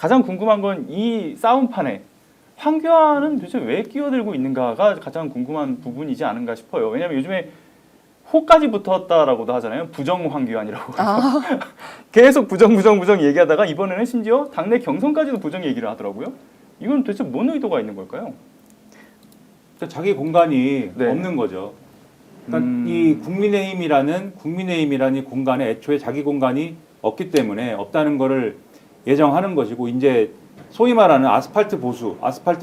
가장 궁금한 건 이 싸움판에 황교안은 도대체 왜 끼어들고 있는가가 가장 궁금한 부분이지 않은가 싶어요. 왜냐하면 요즘에 호까지 붙었다라고도 하잖아요. 부정 황교안이라고. 아. 계속 부정 얘기하다가 이번에는 심지어 당내 경선까지도 부정 얘기를 하더라고요. 이건 도대체 뭔 의도가 있는 걸까요? 자기 공간이 네. 없는 거죠. 그러니까 이 국민의힘이라는 공간에 애초에 자기 공간이 없기 때문에 없다는 거를 예정하는 것이고, 이제 소위 말하는 아스팔트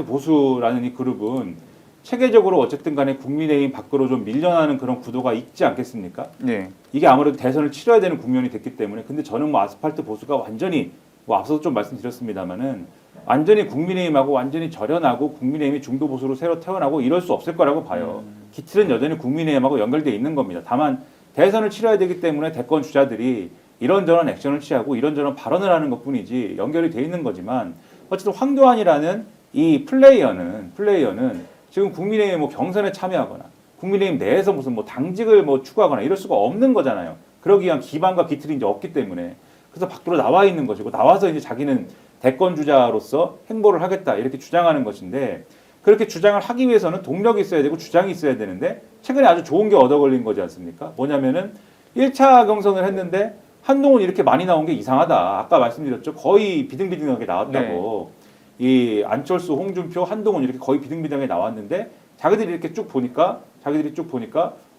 보수라는 이 그룹은 체계적으로 어쨌든 간에 국민의힘 밖으로 좀 밀려나는 그런 구도가 있지 않겠습니까? 네. 이게 아무래도 대선을 치러야 되는 국면이 됐기 때문에. 근데 저는 뭐 아스팔트 보수가 완전히 앞서도 좀 말씀드렸습니다만은 완전히 국민의힘하고 완전히 절연하고 국민의힘이 중도 보수로 새로 태어나고 이럴 수 없을 거라고 봐요. 기틀은 여전히 국민의힘하고 연결되어 있는 겁니다. 다만 대선을 치러야 되기 때문에 대권 주자들이 이런저런 액션을 취하고 이런저런 발언을 하는 것뿐이지 연결이 돼 있는 거지만, 어쨌든 황교안이라는 이 플레이어는 지금 국민의힘 뭐 경선에 참여하거나 국민의힘 내에서 무슨 뭐 당직을 뭐 추구하거나 이럴 수가 없는 거잖아요. 그러기 위한 기반과 기틀이 이제 없기 때문에. 그래서 밖으로 나와 있는 것이고, 나와서 이제 자기는 대권 주자로서 행보를 하겠다 이렇게 주장하는 것인데, 그렇게 주장을 하기 위해서는 동력이 있어야 되고 주장이 있어야 되는데, 최근에 아주 좋은 게 얻어 걸린 거지 않습니까? 뭐냐면은 1차 경선을 했는데 한동훈 이렇게 많이 나온 게 이상하다. 아까 말씀드렸죠. 거의 비등비등하게 나왔다고. 이 안철수, 홍준표, 한동훈 이렇게 거의 비등비등하게 나왔는데, 자기들이 쭉 보니까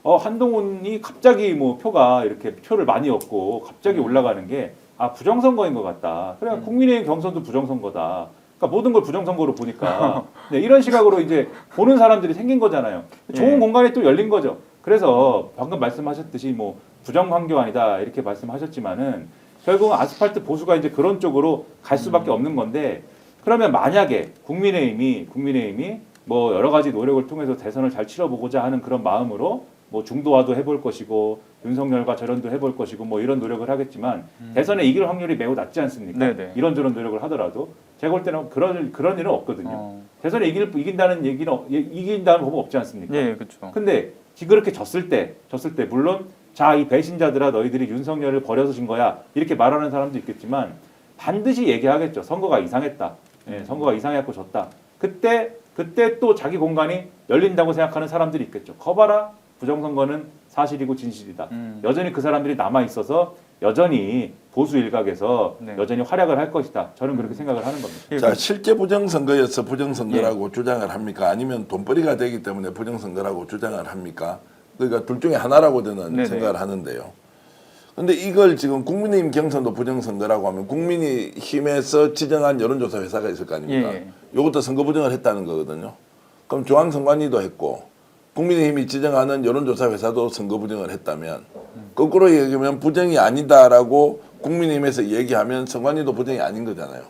한동훈이 갑자기 뭐 표가 이렇게 표를 많이 얻고 갑자기 올라가는 게 부정선거인 것 같다. 그래 국민의힘 경선도 부정선거다. 그러니까 모든 걸 부정선거로 보니까 네, 이런 시각으로 이제 보는 사람들이 생긴 거잖아요. 좋은 공간이 또 열린 거죠. 그래서 방금 말씀하셨듯이 뭐 부정황교안이다 이렇게 말씀하셨지만은 결국은 아스팔트 보수가 이제 그런 쪽으로 갈 수밖에 없는 건데, 그러면 만약에 국민의힘이 뭐 여러 가지 노력을 통해서 대선을 잘 치러보고자 하는 그런 마음으로 뭐 중도화도 해볼 것이고 윤석열과 절연도 해볼 것이고 뭐 이런 노력을 하겠지만 대선에 이길 확률이 매우 낮지 않습니까? 네네. 이런저런 노력을 하더라도 제가 볼 때는 그런 일은 없거든요. 대선에 이긴다는 법은 없지 않습니까? 네, 그렇죠. 근데 그렇게 졌을 때 물론 자, 이 배신자들아 너희들이 윤석열을 버려서 진 거야 이렇게 말하는 사람도 있겠지만 반드시 얘기하겠죠. 선거가 이상했다. 선거가 이상해갖고 졌다. 그때 또 자기 공간이 열린다고 생각하는 사람들이 있겠죠. 거봐라. 부정선거는 사실이고 진실이다. 여전히 그 사람들이 남아있어서 여전히 보수 일각에서 여전히 활약을 할 것이다. 저는 그렇게 생각을 하는 겁니다. 자, 실제 부정선거여서 부정선거라고 주장을 합니까? 아니면 돈벌이가 되기 때문에 부정선거라고 주장을 합니까? 그러니까 둘 중에 하나라고 저는 생각을 하는데요. 근데 이걸 지금 국민의힘 경선도 부정선거라고 하면 국민의힘에서 지정한 여론조사 회사가 있을 거 아닙니까? 이것도 선거 부정을 했다는 거거든요. 그럼 중앙선관위도 했고 국민의힘이 지정하는 여론조사 회사도 선거 부정을 했다면, 거꾸로 얘기하면 부정이 아니다라고 국민의힘에서 얘기하면 선관위도 부정이 아닌 거잖아요.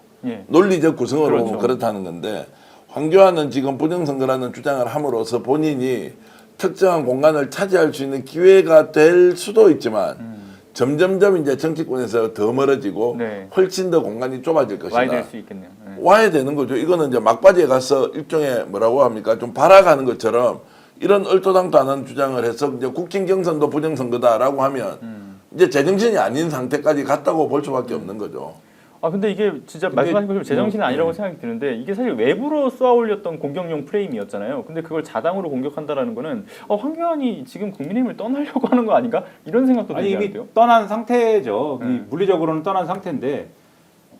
논리적 구성으로 보면 그렇다는 건데, 황교안은 지금 부정선거라는 주장을 함으로써 본인이 특정한 공간을 차지할 수 있는 기회가 될 수도 있지만 점점점 이제 정치권에서 더 멀어지고 훨씬 더 공간이 좁아질 것이다. 와야 될 수 있겠네요. 와야 되는 거죠. 이거는 이제 막바지에 가서 일종의 뭐라고 합니까? 좀 발악하는 것처럼 이런 얼토당토 않은 주장을 해서 이제 국정 경선도 부정선거다라고 하면 이제 제정신이 아닌 상태까지 갔다고 볼 수밖에 없는 거죠. 근데 이게 진짜 말씀하신 것처럼 제정신이 아니라고 생각이 드는데, 이게 사실 외부로 쏘아올렸던 공격용 프레임이었잖아요. 근데 그걸 자당으로 공격한다라는 거는 황교안이 지금 국민의힘을 떠나려고 하는 거 아닌가? 이런 생각도 이미 들어요. 떠난 상태죠. 물리적으로는 떠난 상태인데,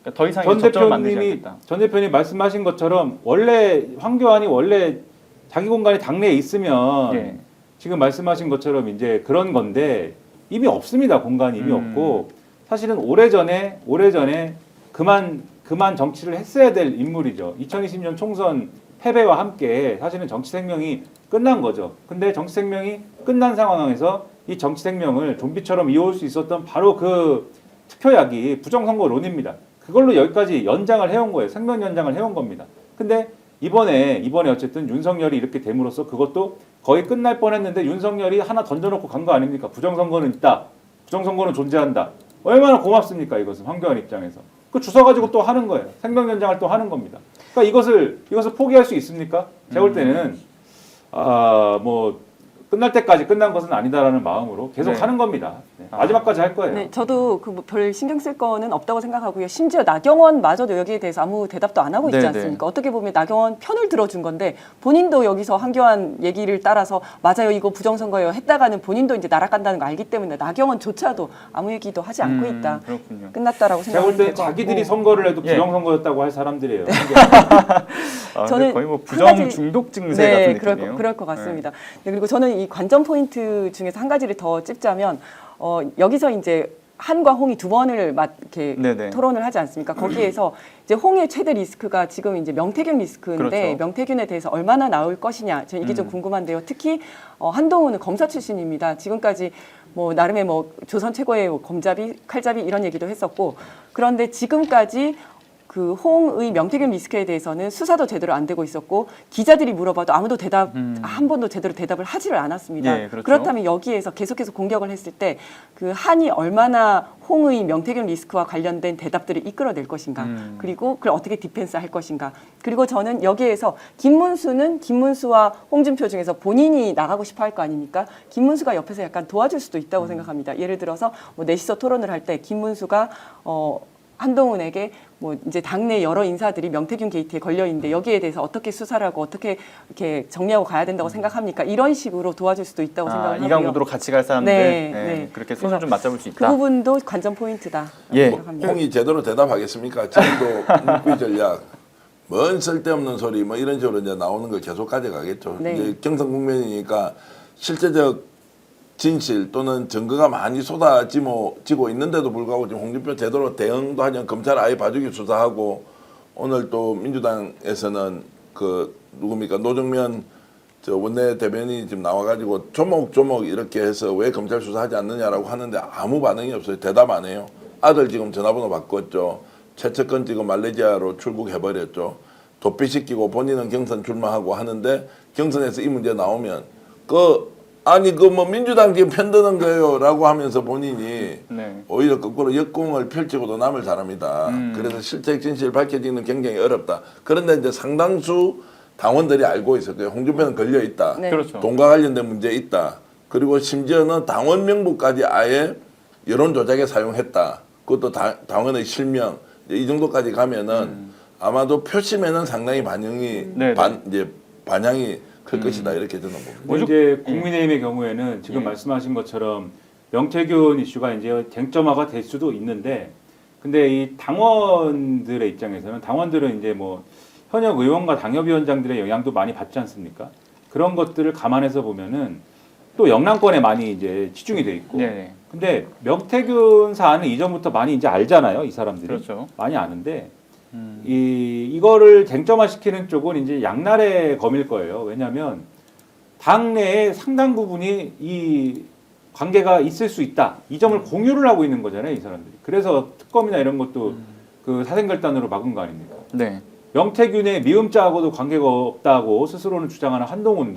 그러니까 더 이상 접점을 만들지 않겠다. 전 대표님 말씀하신 것처럼 원래 황교안이 자기 공간이 당내에 있으면 지금 말씀하신 것처럼 이제 그런 건데, 이미 없습니다. 공간이 이미 없고, 사실은 오래전에 그만 정치를 했어야 될 인물이죠. 2020년 총선 패배와 함께 사실은 정치 생명이 끝난 거죠. 근데 정치 생명이 끝난 상황에서 이 정치 생명을 좀비처럼 이어올 수 있었던 바로 그 투표약이 부정선거론입니다. 그걸로 여기까지 연장을 해온 거예요. 생명 연장을 해온 겁니다. 근데 이번에 어쨌든 윤석열이 이렇게 됨으로써 그것도 거의 끝날 뻔했는데 윤석열이 하나 던져놓고 간 거 아닙니까? 부정선거는 있다. 부정선거는 존재한다. 얼마나 고맙습니까? 이것은 황교안 입장에서. 그 주워 가지고 또 하는 거예요. 생명 연장을 또 하는 겁니다. 그러니까 이것을 포기할 수 있습니까? 제가 볼 때는 뭐 끝날 때까지 끝난 것은 아니다라는 마음으로 계속 네. 하는 겁니다. 네. 마지막까지 할 거예요. 네, 저도 그 별 신경 쓸 거는 없다고 생각하고요. 심지어 나경원마저도 여기에 대해서 아무 대답도 안 하고 있지 네, 않습니까? 어떻게 보면 나경원 편을 들어준 건데 본인도 여기서 한교안 얘기를 따라서 맞아요, 이거 부정선거예요 했다가는 본인도 이제 날아간다는 거 알기 때문에 나경원조차도 아무 얘기도 하지 않고 있다. 그렇군요. 끝났다라고 제가 생각하면 볼 때 될것 자기들이 같고. 선거를 해도 예. 부정선거였다고 할 사람들이에요. 아, 저는 근데 거의 뭐 한 부정 가지- 중독 증세 네, 같은 느낌이에요. 그럴 것 같습니다. 네, 그리고 저는 이 관전 포인트 중에서 한 가지를 더 찝자면 여기서 이제 한과 홍이 두 번을 이렇게 네네. 토론을 하지 않습니까? 거기에서 이제 홍의 최대 리스크가 지금 이제 명태균 리스크인데 그렇죠. 명태균에 대해서 얼마나 나올 것이냐, 저는 이게 좀 궁금한데요. 특히 한동훈은 검사 출신입니다. 지금까지 뭐 나름의 뭐 조선 최고의 뭐 검잡이, 칼잡이 이런 얘기도 했었고, 그런데 지금까지 그 홍의 명태균 리스크에 대해서는 수사도 제대로 안 되고 있었고 기자들이 물어봐도 아무도 한 번도 제대로 대답을 하지를 않았습니다. 예, 그렇죠. 그렇다면 여기에서 계속해서 공격을 했을 때 그 한이 얼마나 홍의 명태균 리스크와 관련된 대답들을 이끌어낼 것인가, 그리고 그걸 어떻게 디펜스 할 것인가, 그리고 저는 여기에서 김문수와 홍준표 중에서 본인이 나가고 싶어 할 거 아닙니까? 김문수가 옆에서 약간 도와줄 수도 있다고 생각합니다. 예를 들어서 뭐 넷이서 토론을 할 때 김문수가 한동훈에게 뭐 이제 당내 여러 인사들이 명태균 게이트에 걸려 있는데 여기에 대해서 어떻게 수사를 하고 어떻게 이렇게 정리하고 가야 된다고 생각합니까? 이런 식으로 도와줄 수도 있다고 생각을 하고요. 이강구도로 같이 갈 사람들 네, 네, 네. 그렇게 손을 좀 맞잡을 수 그 있다. 부분도 관전 포인트다. 예. 생각합니다. 홍이 제대로 대답하겠습니까? 지금도 묵비 전략, 뭔 쓸데없는 소리 뭐 이런 식으로 이제 나오는 걸 계속 가져가겠죠. 네. 이제 경선 국면이니까 실제적 진실 또는 증거가 많이 쏟아지고 있는데도 불구하고 지금 홍준표 제대로 대응도 하지 않고 검찰 아예 봐주기 수사하고, 오늘 또 민주당에서는 그 누굽니까 노정면 저 원내 대변인이 지금 나와가지고 조목조목 이렇게 해서 왜 검찰 수사하지 않느냐라고 하는데 아무 반응이 없어요. 대답 안 해요. 아들 지금 전화번호 바꿨죠. 최측근 지금 말레이시아로 출국해버렸죠. 도피시키고 본인은 경선 출마하고 하는데 경선에서 이 문제 나오면 아니 그 뭐 민주당 지금 편드는 거예요라고 하면서 본인이 네. 오히려 거꾸로 역공을 펼치고도 남을 잘합니다. 그래서 실책 진실 밝혀지는 굉장히 어렵다. 그런데 이제 상당수 당원들이 알고 있어요. 홍준표는 걸려 있다. 네. 그렇죠. 돈과 관련된 문제 있다. 그리고 심지어는 당원 명부까지 아예 여론 조작에 사용했다. 그것도 당원의 실명 이 정도까지 가면은 아마도 표심에는 상당히 네네. 반향이 클 것이다 이렇게 저는 봅니다. 근데 이제 국민의힘의 경우에는 지금 예. 말씀하신 것처럼 명태균 이슈가 이제 쟁점화가 될 수도 있는데, 근데 이 당원들의 입장에서는 당원들은 이제 뭐 현역 의원과 당협위원장들의 영향도 많이 받지 않습니까? 그런 것들을 감안해서 보면은 또 영남권에 많이 이제 치중이 돼 있고, 네. 근데 명태균 사안은 이전부터 많이 이제 알잖아요, 이 사람들이. 그렇죠. 많이 아는데 이거를 쟁점화시키는 쪽은 이제 양날의 검일 거예요. 왜냐하면 당내에 상당 부분이 이 관계가 있을 수 있다. 이 점을 공유를 하고 있는 거잖아요, 이 사람들이. 그래서 특검이나 이런 것도 그 사생결단으로 막은 거 아닙니까? 네. 명태균의 미음자하고도 관계가 없다고 스스로는 주장하는 한동훈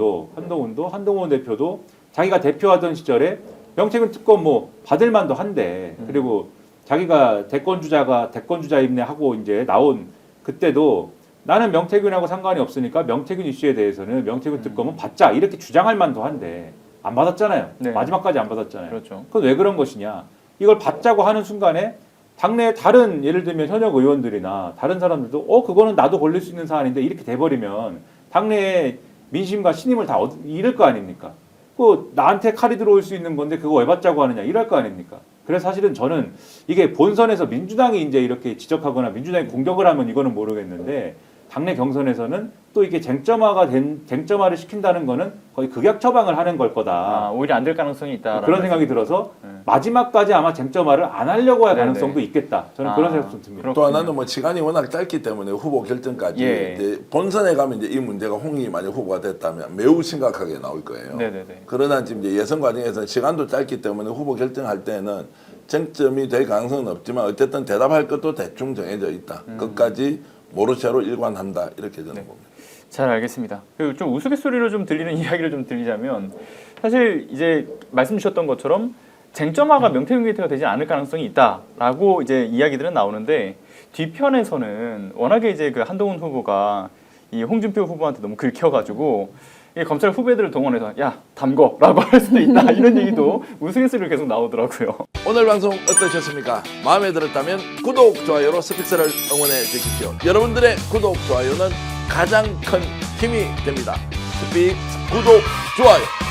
대표도 자기가 대표하던 시절에 명태균 특검 뭐 받을 만도 한데, 그리고 자기가 대권주자 입내하고 이제 나온 그때도 나는 명태균하고 상관이 없으니까 명태균 이슈에 대해서는 명태균 특검은 받자 이렇게 주장할 만도 한데 안 받았잖아요. 네. 마지막까지 안 받았잖아요. 그렇죠. 그건 왜 그런 것이냐? 이걸 받자고 하는 순간에 당내 다른 예를 들면 현역 의원들이나 다른 사람들도 그거는 나도 걸릴 수 있는 사안인데 이렇게 돼버리면 당내에 민심과 신임을 다 잃을 거 아닙니까? 그 나한테 칼이 들어올 수 있는 건데 그거 왜 받자고 하느냐 이럴 거 아닙니까? 그래서 사실은 저는 이게 본선에서 민주당이 이제 이렇게 지적하거나 민주당이 공격을 하면 이거는 모르겠는데 당내 경선에서는 또 이게 쟁점화를 시킨다는 거는 거의 극약 처방을 하는 걸 거다. 오히려 안 될 가능성이 있다. 그런 생각이 들어서 네. 마지막까지 아마 쟁점화를 안 하려고 할 네네. 가능성도 있겠다. 저는 그런 생각 좀 듭니다. 또 하나는 뭐 시간이 워낙 짧기 때문에 후보 결정까지 예. 이제 본선에 가면 이제 이 문제가 홍이 만약 후보가 됐다면 매우 심각하게 나올 거예요. 네네네. 그러나 지금 이제 예선 과정에서는 시간도 짧기 때문에 후보 결정할 때는 쟁점이 될 가능성은 없지만 어쨌든 대답할 것도 대충 정해져 있다. 끝까지 모르쇠로 일관한다 이렇게 저는 네. 봅니다. 잘 알겠습니다. 그리고 좀 우스갯소리로 좀 들리는 이야기를 좀 드리자면 사실 이제 말씀 주셨던 것처럼 쟁점화가 명태균 게이트가 되지 않을 가능성이 있다라고 이제 이야기들은 나오는데 뒤편에서는 워낙에 이제 그 한동훈 후보가 이 홍준표 후보한테 너무 긁혀가지고 이게 검찰 후배들을 동원해서 야 담궈라고 할 수도 있다 이런 얘기도 우스갯소리로 계속 나오더라고요. 오늘 방송 어떠셨습니까? 마음에 들었다면 구독, 좋아요로 스픽스를 응원해 주십시오. 여러분들의 구독, 좋아요는 가장 큰 힘이 됩니다. 스픽스 구독, 좋아요.